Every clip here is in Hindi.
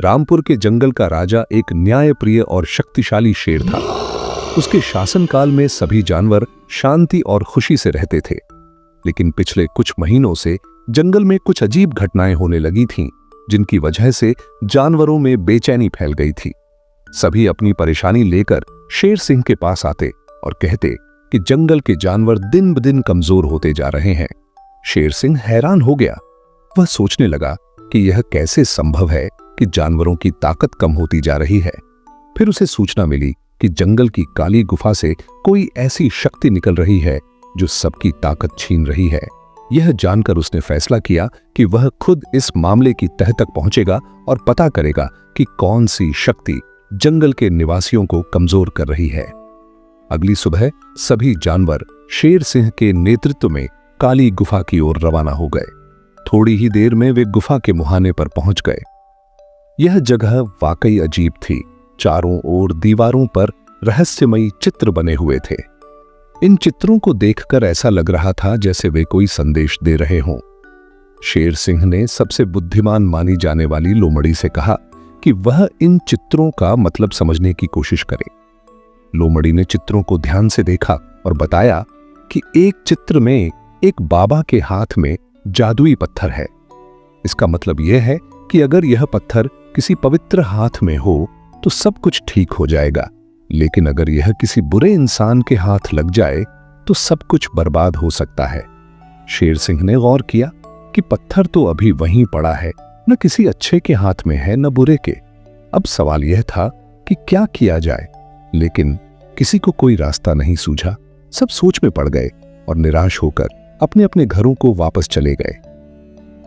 रामपुर के जंगल का राजा एक न्यायप्रिय और शक्तिशाली शेर था। उसके शासनकाल में सभी जानवर शांति और खुशी से रहते थे, लेकिन पिछले कुछ महीनों से जंगल में कुछ अजीब घटनाएं होने लगी थीं, जिनकी वजह से जानवरों में बेचैनी फैल गई थी। सभी अपनी परेशानी लेकर शेर सिंह के पास आते और कहते कि जंगल के जानवर दिन ब दिन कमजोर होते जा रहे हैं। शेर सिंह हैरान हो गया। वह सोचने लगा कि यह कैसे संभव है कि जानवरों की ताकत कम होती जा रही है। फिर उसे सूचना मिली कि जंगल की काली गुफा से कोई ऐसी शक्ति निकल रही है जो सबकी ताकत छीन रही है। यह जानकर उसने फैसला किया कि वह खुद इस मामले की तह तक पहुंचेगा और पता करेगा कि कौन सी शक्ति जंगल के निवासियों को कमजोर कर रही है। अगली सुबह सभी जानवर शेर सिंह के नेतृत्व में काली गुफा की ओर रवाना हो गए। थोड़ी ही देर में वे गुफा के मुहाने पर पहुंच गए। यह जगह वाकई अजीब थी। चारों ओर दीवारों पर रहस्यमयी चित्र बने हुए थे। इन चित्रों को देखकर ऐसा लग रहा था जैसे वे कोई संदेश दे रहे हों। शेर सिंह ने सबसे बुद्धिमान मानी जाने वाली लोमड़ी से कहा कि वह इन चित्रों का मतलब समझने की कोशिश करे। लोमड़ी ने चित्रों को ध्यान से देखा और बताया कि एक चित्र में एक बाबा के हाथ में जादुई पत्थर है। इसका मतलब यह है कि अगर यह पत्थर किसी पवित्र हाथ में हो तो सब कुछ ठीक हो जाएगा, लेकिन अगर यह किसी बुरे इंसान के हाथ लग जाए तो सब कुछ बर्बाद हो सकता है। शेर सिंह ने गौर किया कि पत्थर तो अभी वहीं पड़ा है, न किसी अच्छे के हाथ में है न बुरे के। अब सवाल यह था कि क्या किया जाए, लेकिन किसी को कोई रास्ता नहीं सूझा। सब सोच में पड़ गए और निराश होकर अपने अपने घरों को वापस चले गए।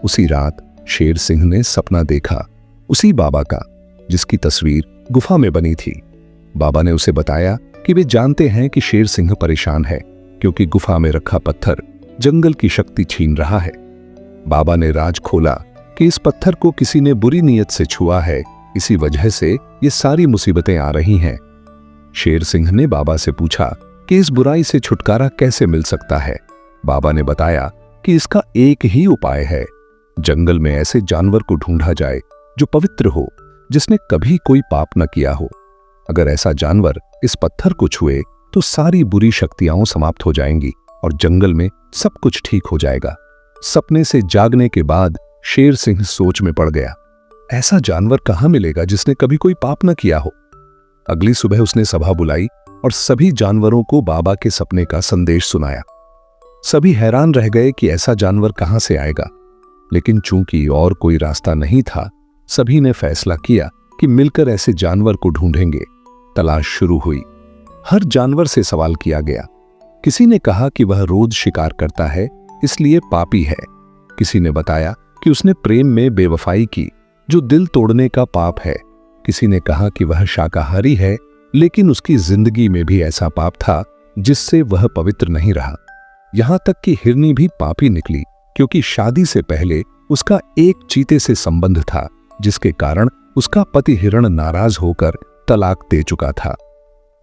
उसी रात शेर सिंह ने सपना देखा, उसी बाबा का जिसकी तस्वीर गुफा में बनी थी। बाबा ने उसे बताया कि वे जानते हैं कि शेर सिंह परेशान है क्योंकि गुफा में रखा पत्थर जंगल की शक्ति छीन रहा है। बाबा ने राज खोला कि इस पत्थर को किसी ने बुरी नीयत से छुआ है, इसी वजह से ये सारी मुसीबतें आ रही हैं। शेर सिंह ने बाबा से पूछा कि इस बुराई से छुटकारा कैसे मिल सकता है। बाबा ने बताया कि इसका एक ही उपाय है, जंगल में ऐसे जानवर को ढूंढा जाए जो पवित्र हो, जिसने कभी कोई पाप न किया हो। अगर ऐसा जानवर इस पत्थर को छुए तो सारी बुरी शक्तियां समाप्त हो जाएंगी और जंगल में सब कुछ ठीक हो जाएगा। सपने से जागने के बाद शेर सिंह सोच में पड़ गया, ऐसा जानवर कहां मिलेगा जिसने कभी कोई पाप न किया हो। अगली सुबह उसने सभा बुलाई और सभी जानवरों को बाबा के सपने का संदेश सुनाया। सभी हैरान रह गए कि ऐसा जानवर कहां से आएगा, लेकिन चूंकि और कोई रास्ता नहीं था, सभी ने फैसला किया कि मिलकर ऐसे जानवर को ढूंढेंगे। तलाश शुरू हुई। हर जानवर से सवाल किया गया। किसी ने कहा कि वह रोज शिकार करता है इसलिए पापी है। किसी ने बताया कि उसने प्रेम में बेवफाई की जो दिल तोड़ने का पाप है। किसी ने कहा कि वह शाकाहारी है लेकिन उसकी जिंदगी में भी ऐसा पाप था जिससे वह पवित्र नहीं रहा। यहां तक कि हिरनी भी पापी निकली क्योंकि शादी से पहले उसका एक चीते से संबंध था, जिसके कारण उसका पति हिरण नाराज होकर तलाक दे चुका था।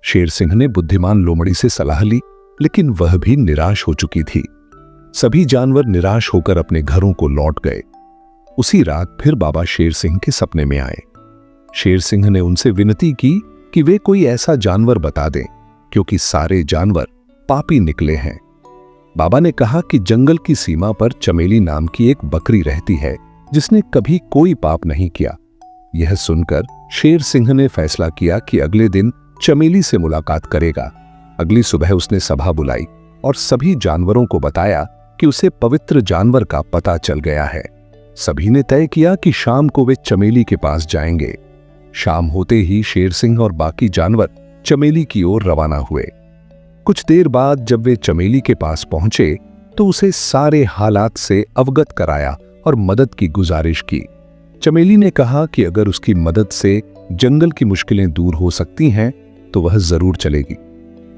शेर सिंह ने बुद्धिमान लोमड़ी से सलाह ली, लेकिन वह भी निराश हो चुकी थी। सभी जानवर निराश होकर अपने घरों को लौट गए। उसी रात फिर बाबा शेर सिंह के सपने में आए। शेर सिंह ने उनसे विनती की कि वे कोई ऐसा जानवर बता दें, क्योंकि सारे जानवर पापी निकले हैं। बाबा ने कहा कि जंगल की सीमा पर चमेली नाम की एक बकरी रहती है जिसने कभी कोई पाप नहीं किया। यह सुनकर शेर सिंह ने फैसला किया कि अगले दिन चमेली से मुलाकात करेगा। अगली सुबह उसने सभा बुलाई और सभी जानवरों को बताया कि उसे पवित्र जानवर का पता चल गया है। सभी ने तय किया कि शाम को वे चमेली के पास जाएंगे। शाम होते ही शेर सिंह और बाकी जानवर चमेली की ओर रवाना हुए। कुछ देर बाद जब वे चमेली के पास पहुंचे तो उसे सारे हालात से अवगत कराया और मदद की गुजारिश की। चमेली ने कहा कि अगर उसकी मदद से जंगल की मुश्किलें दूर हो सकती हैं तो वह जरूर चलेगी।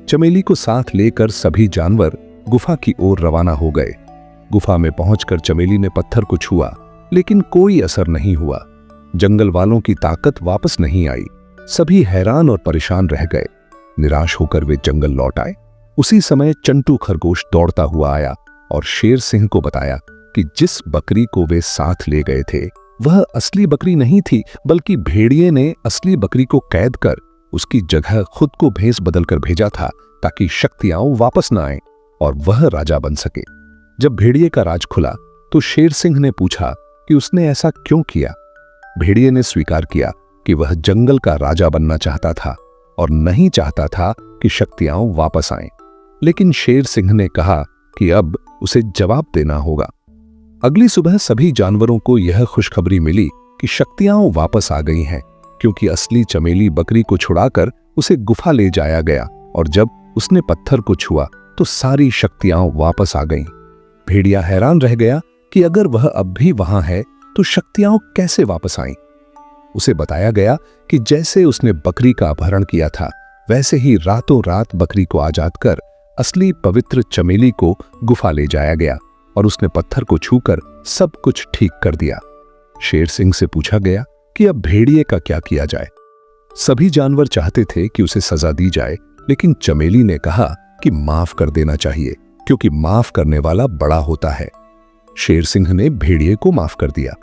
चमेली को साथ लेकर सभी जानवर गुफा की ओर रवाना हो गए। गुफा में पहुंचकर चमेली ने पत्थर को छुआ, लेकिन कोई असर नहीं हुआ। जंगल वालों की ताकत वापस नहीं आई। सभी हैरान और परेशान रह गए। निराश होकर वे जंगल लौट आए। उसी समय चंटू खरगोश दौड़ता हुआ आया और शेर सिंह को बताया कि जिस बकरी को वे साथ ले गए थे वह असली बकरी नहीं थी, बल्कि भेड़िए ने असली बकरी को कैद कर उसकी जगह खुद को भेस बदलकर भेजा था, ताकि शक्तियां वापस न आए और वह राजा बन सके। जब भेड़िए का राज खुला तो शेर सिंह ने पूछा कि उसने ऐसा क्यों किया। भेड़िए ने स्वीकार किया कि वह जंगल का राजा बनना चाहता था और नहीं चाहता था कि शक्तियां वापस आएं। लेकिन शेर सिंह ने कहा कि अब उसे जवाब देना होगा। अगली सुबह सभी जानवरों को यह खुशखबरी मिली कि शक्तियां वापस आ गई हैं, क्योंकि असली चमेली बकरी को छुड़ाकर उसे गुफा ले जाया गया और जब उसने पत्थर को छुआ तो सारी शक्तियां वापस आ गईं। भेड़िया हैरान रह गया कि अगर वह अब भी वहां है तो शक्तियां कैसे वापस आईं। उसे बताया गया कि जैसे उसने बकरी का अपहरण किया था, वैसे ही रातों रात बकरी को आजाद कर असली पवित्र चमेली को गुफा ले जाया गया और उसने पत्थर को छूकर सब कुछ ठीक कर दिया। शेर सिंह से पूछा गया कि अब भेड़िए का क्या किया जाए। सभी जानवर चाहते थे कि उसे सजा दी जाए, लेकिन चमेली ने कहा कि माफ कर देना चाहिए, क्योंकि माफ करने वाला बड़ा होता है। शेर सिंह ने भेड़िए को माफ कर दिया।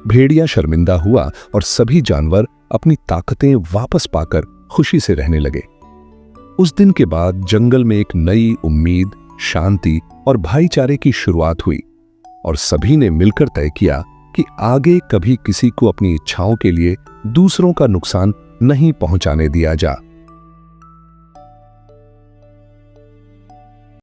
भेड़िया शर्मिंदा हुआ और सभी जानवर अपनी ताकतें वापस पाकर खुशी से रहने लगे। उस दिन के बाद जंगल में एक नई उम्मीद, शांति और भाईचारे की शुरुआत हुई और सभी ने मिलकर तय किया कि आगे कभी किसी को अपनी इच्छाओं के लिए दूसरों का नुकसान नहीं पहुंचाने दिया जा।